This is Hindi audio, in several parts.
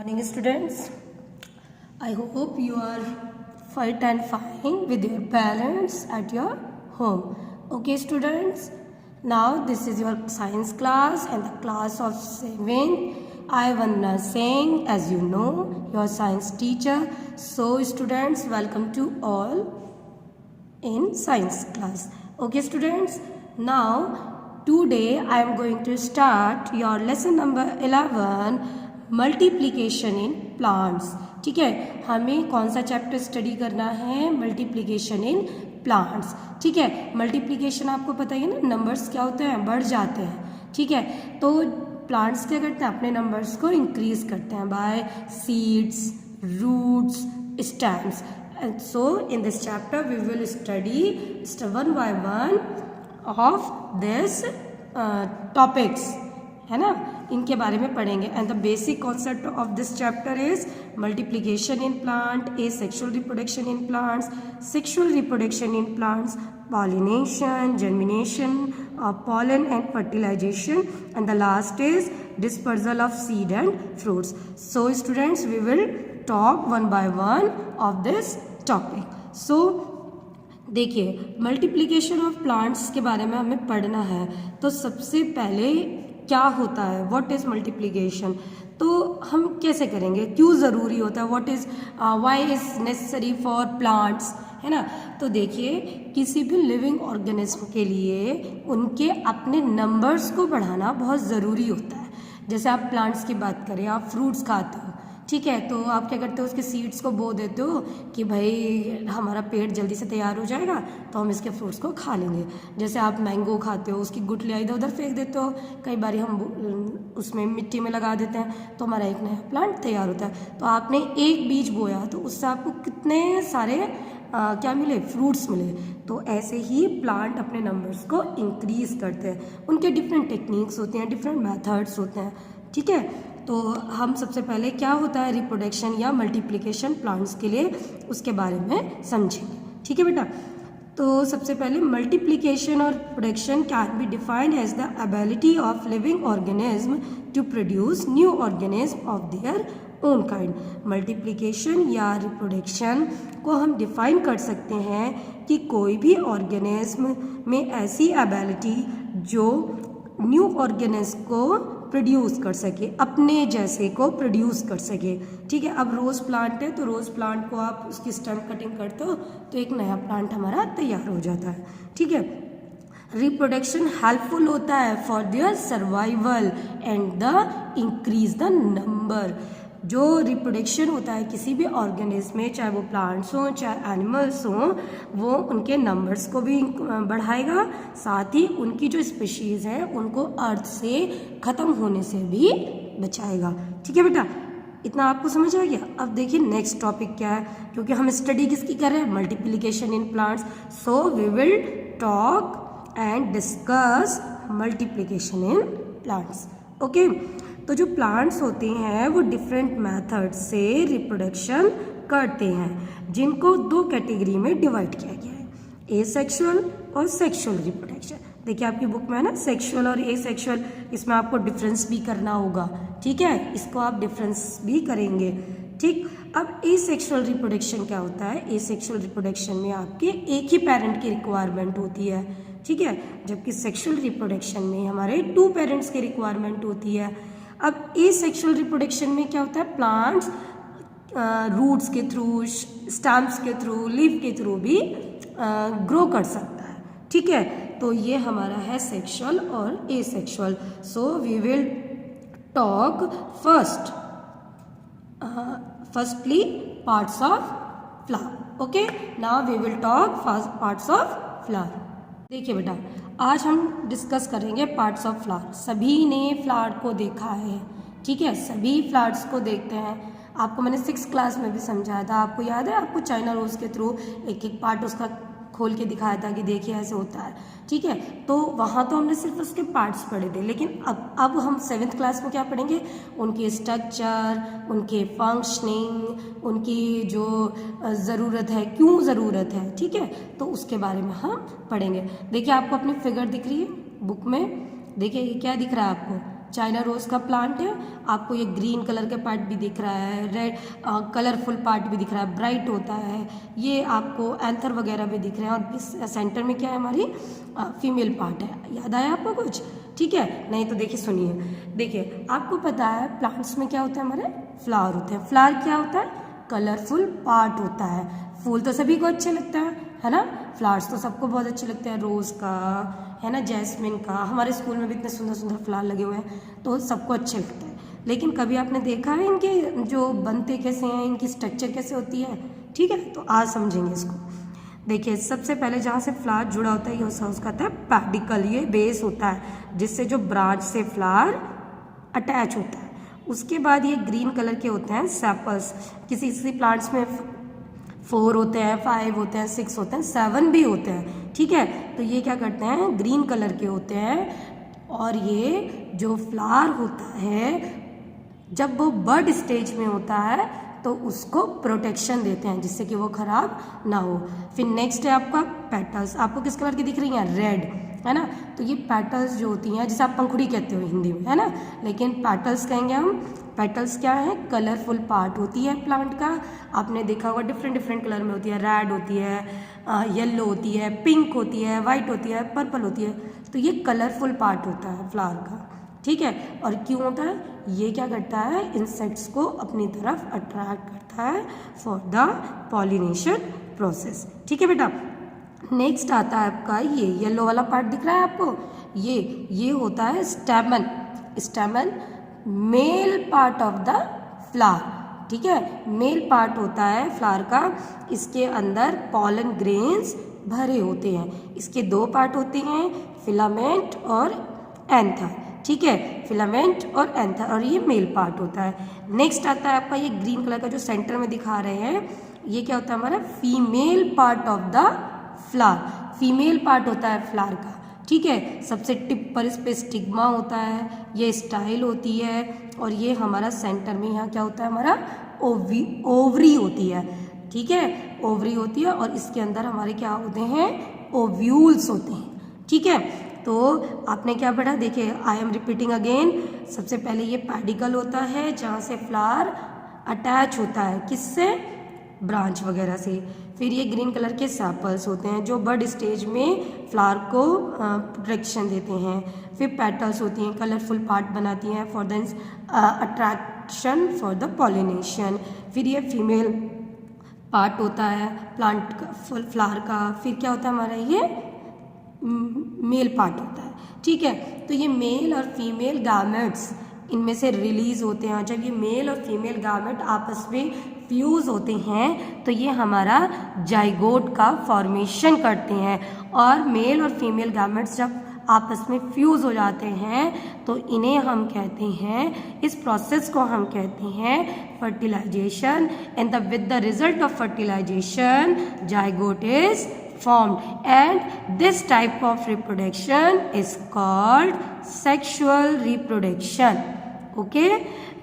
Morning students, I hope you are fit and fine with your parents at your home. Okay students, now this is your science class and the class of 7th. I Vanna Singh, as you know, your science teacher. So students, welcome to all in science class. Okay students, now today I am going to start your lesson number 11, multiplication in plants. ठीक है, हमें कौन सा चैप्टर स्टडी करना है? Multiplication in plants. ठीक है, मल्टीप्लिकेशन आपको पता ही है ना, नंबर्स क्या होते हैं, बढ़ जाते हैं. ठीक है, तो प्लांट्स क्या करते हैं, अपने नंबर्स को इंक्रीज करते हैं by seeds, roots, stems. And so in this chapter we will study one by one of this topics, है ना, इनके बारे में पढ़ेंगे. And the basic concept of this chapter is multiplication in plant, sexual reproduction in plants, sexual reproduction in plants, pollination, germination of pollen and fertilization, and the last is dispersal of seed and fruits. So students, we will talk one by one of this topic. So देखिए, मल्टीप्लिकेशन ऑफ प्लांट्स के बारे में हमें पढ़ना है. तो सबसे पहले क्या होता है, व्हाट इज मल्टीप्लिकेशन, तो हम कैसे करेंगे, क्यों ज़रूरी होता है, what is why is necessary for plants, है ना. तो देखिए, किसी भी लिविंग ऑर्गेनिज्म के लिए उनके अपने नंबर्स को बढ़ाना बहुत ज़रूरी होता है. जैसे आप प्लांट्स की बात करें, आप फ्रूट्स खाते हो, ठीक है, तो आप क्या करते हो, उसके सीड्स को बो देते हो कि भाई हमारा पेट जल्दी से तैयार हो जाएगा तो हम इसके फ्रूट्स को खा लेंगे. जैसे आप मैंगो खाते हो, उसकी गुठलियाँ इधर उधर फेंक देते हो, कई बार हम उसमें मिट्टी में लगा देते हैं तो हमारा एक नया प्लांट तैयार होता है. तो आपने एक बीज बोया तो उससे आपको कितने सारे क्या मिले, फ्रूट्स मिले. तो ऐसे ही प्लांट अपने नंबर्स को इंक्रीज करते हैं. उनके डिफरेंट टेक्निक्स होते हैं, डिफरेंट मेथड्स होते हैं. ठीक है, तो हम सबसे पहले क्या होता है रिप्रोडक्शन या मल्टीप्लिकेशन प्लांट्स के लिए, उसके बारे में समझेंगे. ठीक है बेटा, तो सबसे पहले मल्टीप्लिकेशन और production can be defined as the ability of living organism to produce new organism of their own kind. Multiplication या रिप्रोडक्शन को हम डिफाइन कर सकते हैं कि कोई भी ऑर्गेनिज्म में ऐसी एबिलिटी जो न्यू ऑर्गेनिज्म को प्रोड्यूस कर सके, अपने जैसे को प्रोड्यूस कर सके. ठीक है, अब रोज़ प्लांट है तो रोज़ प्लांट को आप उसकी स्टेम कटिंग करते हो तो एक नया प्लांट हमारा तैयार हो जाता है. ठीक है, रिप्रोडक्शन हेल्पफुल होता है for their survival and the increase the number. जो रिप्रोडक्शन होता है किसी भी ऑर्गेनिज्म में, चाहे वो प्लांट्स हों चाहे एनिमल्स हों, वो उनके नंबर्स को भी बढ़ाएगा, साथ ही उनकी जो स्पीशीज़ है उनको अर्थ से ख़त्म होने से भी बचाएगा. ठीक है बेटा, इतना आपको समझ आ गया. अब देखिए नेक्स्ट टॉपिक क्या है, क्योंकि हम स्टडी किसकी कर रहे हैं, multiplication in plants. So we will talk and discuss multiplication in plants. Okay, तो जो प्लांट्स होते हैं वो डिफरेंट मेथड से रिप्रोडक्शन करते हैं, जिनको दो कैटेगरी में डिवाइड किया गया है, एसेक्सुअल और सेक्सुअल रिप्रोडक्शन. देखिए आपकी बुक में है ना, सेक्सुअल और एसेक्सुअल, इसमें आपको डिफरेंस भी करना होगा. ठीक है, इसको आप डिफरेंस भी करेंगे. ठीक, अब एसेक्सुअल रिप्रोडक्शन क्या होता है, एसेक्सुअल रिप्रोडक्शन में आपके एक ही पेरेंट की रिक्वायरमेंट होती है. ठीक है, जबकि सेक्सुअल रिप्रोडक्शन में हमारे 2 पेरेंट्स की रिक्वायरमेंट होती है. अब एसेक्सुअल रिप्रोडक्शन में क्या होता है, प्लांट्स रूट्स के थ्रू, स्टैम्स के थ्रू, लीफ के थ्रू भी ग्रो कर सकता है. ठीक है, तो ये हमारा है सेक्सुअल और asexual. So we will talk firstly parts of flower. Okay, now we will talk parts of flower. देखिए बेटा, आज हम डिस्कस करेंगे पार्ट्स ऑफ फ्लावर. सभी ने फ्लावर को देखा है, ठीक है, सभी फ्लावर्स को देखते हैं. आपको मैंने 6th क्लास में भी समझाया था, आपको याद है, आपको चाइना रोज के थ्रू एक एक पार्ट उसका खोल के दिखाया था कि देखिए ऐसे होता है. ठीक है, तो वहाँ तो हमने सिर्फ उसके पार्ट्स पढ़े थे, लेकिन अब हम 7th क्लास में क्या पढ़ेंगे, उनके स्ट्रक्चर, उनके फंक्शनिंग, उनकी जो ज़रूरत है, क्यों ज़रूरत है. ठीक है, तो उसके बारे में हम पढ़ेंगे. देखिए आपको अपनी फिगर दिख रही है बुक में, देखिए ये क्या दिख रहा है आपको, चाइना रोज का प्लांट है, आपको ये ग्रीन कलर के पार्ट भी दिख रहा है, रेड कलरफुल पार्ट भी दिख रहा है, ब्राइट होता है, ये आपको एंथर वगैरह भी दिख रहे हैं, और इस सेंटर में क्या है, हमारी फीमेल पार्ट है। याद आया आपको कुछ? ठीक है, नहीं तो देखिए सुनिए, देखिए आपको पता है प्लांट्स में क्या होता है, हमारे फ्लावर होते हैं। फ्लावर क्या होता है? कलरफुल पार्ट होता है। फूल तो सभी को अच्छे लगता है ना, फ्लावर्स तो सबको बहुत अच्छे लगते हैं, रोज का है ना, जैस्मिन का, हमारे स्कूल में भी इतने सुंदर सुंदर फ्लावर लगे हुए हैं, तो सबको अच्छे लगते हैं। लेकिन कभी आपने देखा है इनके जो बनते कैसे हैं, इनकी स्ट्रक्चर कैसे होती है? ठीक है, तो आज समझेंगे इसको। देखिए सबसे पहले जहाँ से फ्लावर जुड़ा होता है ये उसका होता है पेडिकल, ये बेस होता है जिससे जो ब्रांच से फ्लावर अटैच होता है। उसके बाद ये ग्रीन कलर के होते हैं सेपल्स, किसी किसी प्लांट्स में 4 होते हैं, 5 होते हैं, 6 होते हैं, 7 भी होते हैं। ठीक है, तो ये क्या करते हैं, ग्रीन कलर के होते हैं। और ये जो फ्लावर होता है जब वो बड स्टेज में होता है तो उसको प्रोटेक्शन देते हैं जिससे कि वो खराब ना हो। फिर नेक्स्ट है आपका पेटल्स, आपको किस कलर की दिख रही हैं? रेड, है ना। तो ये पेटल्स जो होती हैं, जिसे आप पंखुड़ी कहते हो हिंदी में, है ना, लेकिन पेटल्स कहेंगे हम। पेटल्स क्या है? कलरफुल पार्ट होती है प्लांट का। आपने देखा होगा डिफरेंट डिफरेंट कलर में होती है, रेड होती है, येलो होती है, पिंक होती है, वाइट होती है, पर्पल होती है। तो ये कलरफुल पार्ट होता है फ्लावर का। ठीक है, और क्यों होता है? ये क्या करता है, इंसेक्ट्स को अपनी तरफ अट्रैक्ट करता है फॉर द पॉलिनेशन प्रोसेस। ठीक है बेटा, नेक्स्ट आता है आपका ये येलो वाला पार्ट दिख रहा है आपको, ये होता है stamen. Stamen male part of the flower. ठीक है, मेल पार्ट होता है फ्लावर का। इसके अंदर पॉलन ग्रेन्स भरे होते हैं। इसके 2 पार्ट होते हैं, फिलामेंट और एंथर। ठीक है, फिलामेंट और एंथर, और ये मेल पार्ट होता है। नेक्स्ट आता है आपका ये ग्रीन कलर का जो सेंटर में दिखा रहे हैं, ये क्या होता है हमारा female part of the flower. Female part होता है फ्लावर का। ठीक है, सबसे टिप पर इस पे स्टिग्मा होता है, ये स्टाइल होती है, और ये हमारा सेंटर में यहाँ क्या होता है, हमारा ओवरी होती है। ठीक है, ओवरी होती है, और इसके अंदर हमारे क्या होते हैं, ओव्यूल्स होते हैं। ठीक है, तो आपने क्या पढ़ा, देखिए आई एम रिपीटिंग अगेन। सबसे पहले ये पेडिकल होता है जहाँ से फ्लावर अटैच होता है, किससे? ब्रांच वगैरह से। फिर ये ग्रीन कलर के सेपल्स होते हैं जो बड स्टेज में फ्लावर को प्रोटेक्शन देते हैं। फिर पेटल्स होती हैं, कलरफुल पार्ट बनाती हैं for the attraction for the pollination. फिर ये फीमेल पार्ट होता है प्लांट का, फ्लावर का। फिर क्या होता है हमारा, ये मेल पार्ट होता है। ठीक है, तो ये मेल और फीमेल गामेट्स इनमें से रिलीज होते हैं। जब ये मेल और फीमेल गामेट आपस में फ्यूज होते हैं तो ये हमारा जाइगोट का फॉर्मेशन करते हैं। और मेल और फीमेल गामेट्स जब आपस में फ्यूज हो जाते हैं तो इन्हें हम कहते हैं, इस प्रोसेस को हम कहते हैं fertilization. And with the result of fertilization zygote is formed, and this type of reproduction is called sexual reproduction. Okay,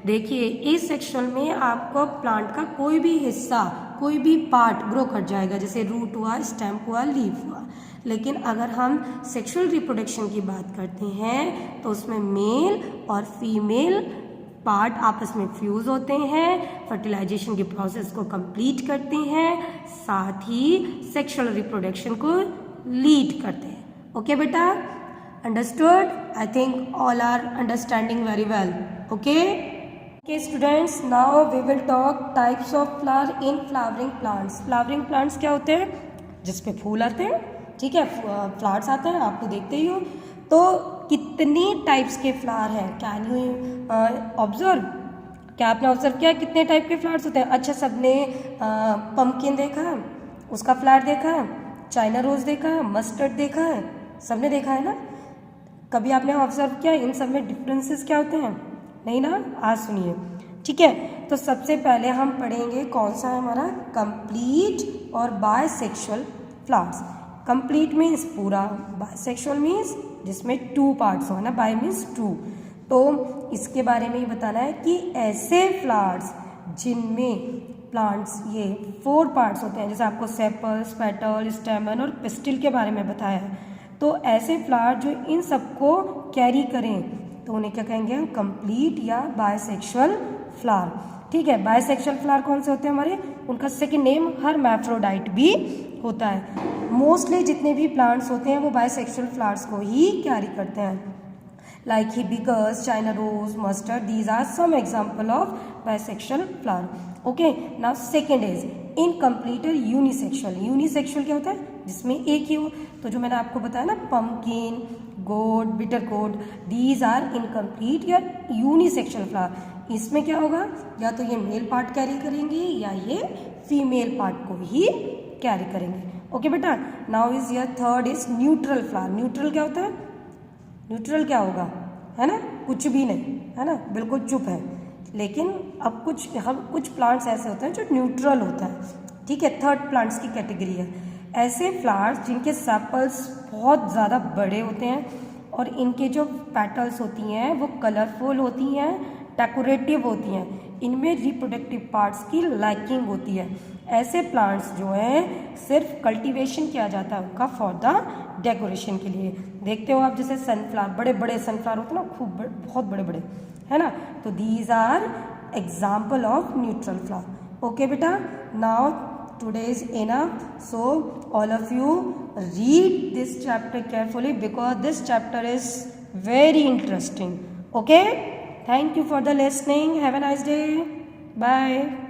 देखिए इस सेक्शुअल में आपको प्लांट का कोई भी हिस्सा, कोई भी पार्ट ग्रो कर जाएगा, जैसे रूट हुआ, स्टेम हुआ, लीफ हुआ। लेकिन अगर हम सेक्सुअल रिप्रोडक्शन की बात करते हैं तो उसमें मेल और फीमेल पार्ट आपस में फ्यूज होते हैं, फर्टिलाइजेशन के प्रोसेस को कंप्लीट करते हैं, साथ ही सेक्सुअल रिप्रोडक्शन को लीड करते हैं। ओके बेटा, understood? I think all are understanding very well. Okay students, now we will talk types of flower in flowering plants. Flowering plants क्या होते हैं? जिसपे फूल आते हैं। ठीक है, फ्लावर्स आते हैं, आप तो देखते ही हो। तो कितनी टाइप्स के फ्लावर हैं, कैन यू ऑब्जर्व? क्या आपने ऑब्जर्व किया कितने टाइप के फ्लावर्स होते हैं? अच्छा, सबने पम्पकिन देखा है, उसका फ्लावर देखा है, चाइना रोज देखा है, मस्टर्ड देखा है, सबने देखा है ना? कभी आपने ऑब्जर्व किया इन सब में डिफरेंसेस क्या होते हैं? नहीं ना? आज सुनिए। ठीक है, तो सबसे पहले हम पढ़ेंगे कौन सा है हमारा, कंप्लीट और बायसेक्सुअल फ्लावर्स। कंप्लीट मीन्स पूरा, बायसेक्सुअल मीन्स जिसमें 2 पार्ट्स हो ना, बाय मीन्स 2। तो इसके बारे में ही बताना है कि ऐसे फ्लावर्स जिनमें प्लांट्स ये 4 पार्ट्स होते हैं, जैसे आपको सेपल्स, पेटल, स्टेमन और पिस्टिल के बारे में बताया है। तो ऐसे फ्लावर जो इन सबको कैरी करें, तो उन्हें क्या कहेंगे हम, कंप्लीट या बायसेक्सुअल फ्लावर। ठीक है, बायसेक्सुअल फ्लावर कौन से होते हैं हमारे, उनका सेकंड नेम हर्मैफ्रोडाइट भी होता है। मोस्टली जितने भी प्लांट्स होते हैं वो बायसेक्सुअल फ्लावर्स को ही कैरी करते हैं, like hibiscus, China rose, mustard, these are some example of bisexual flower. Okay, now second is incomplete और यूनिसेक्सुअल। यूनिसेक्सुअल क्या होता है, जिसमें एक ही हो, तो जो मैंने आपको बताया ना, पम्पकिन, गोड, बिटर गोड, दीज आर इनकम्प्लीट या यूनिसेक्सुअल फ्लावर। इसमें क्या होगा, या तो ये मेल पार्ट कैरी करेंगे या ये फीमेल पार्ट को ही कैरी करेंगे। ओके बेटा, now is your third is neutral flower. Neutral क्या होता है, न्यूट्रल क्या होगा, है ना, कुछ भी नहीं, है ना, बिल्कुल चुप है। लेकिन अब कुछ प्लांट्स ऐसे होते हैं जो न्यूट्रल होता है। ठीक है, थर्ड प्लांट्स की कैटेगरी है ऐसे फ्लावर्स जिनके सेपल्स बहुत ज़्यादा बड़े होते हैं और इनके जो पेटल्स होती हैं वो कलरफुल होती हैं, डेकोरेटिव होती हैं, इनमें रिप्रोडक्टिव पार्ट्स की लैकिंग होती है। ऐसे प्लांट्स जो हैं सिर्फ कल्टीवेशन किया जाता है उनका फॉर द डेकोरेशन के लिए। देखते हो आप, जैसे सनफ्लावर, बड़े बड़े सनफ्लावर होते हैं ना, बहुत बड़े बड़े, है ना, तो these are example of neutral flower. Okay बेटा, now today is enough, so all of you read this chapter carefully because this chapter is very interesting. Okay, thank you for the listening. Have a nice day. Bye.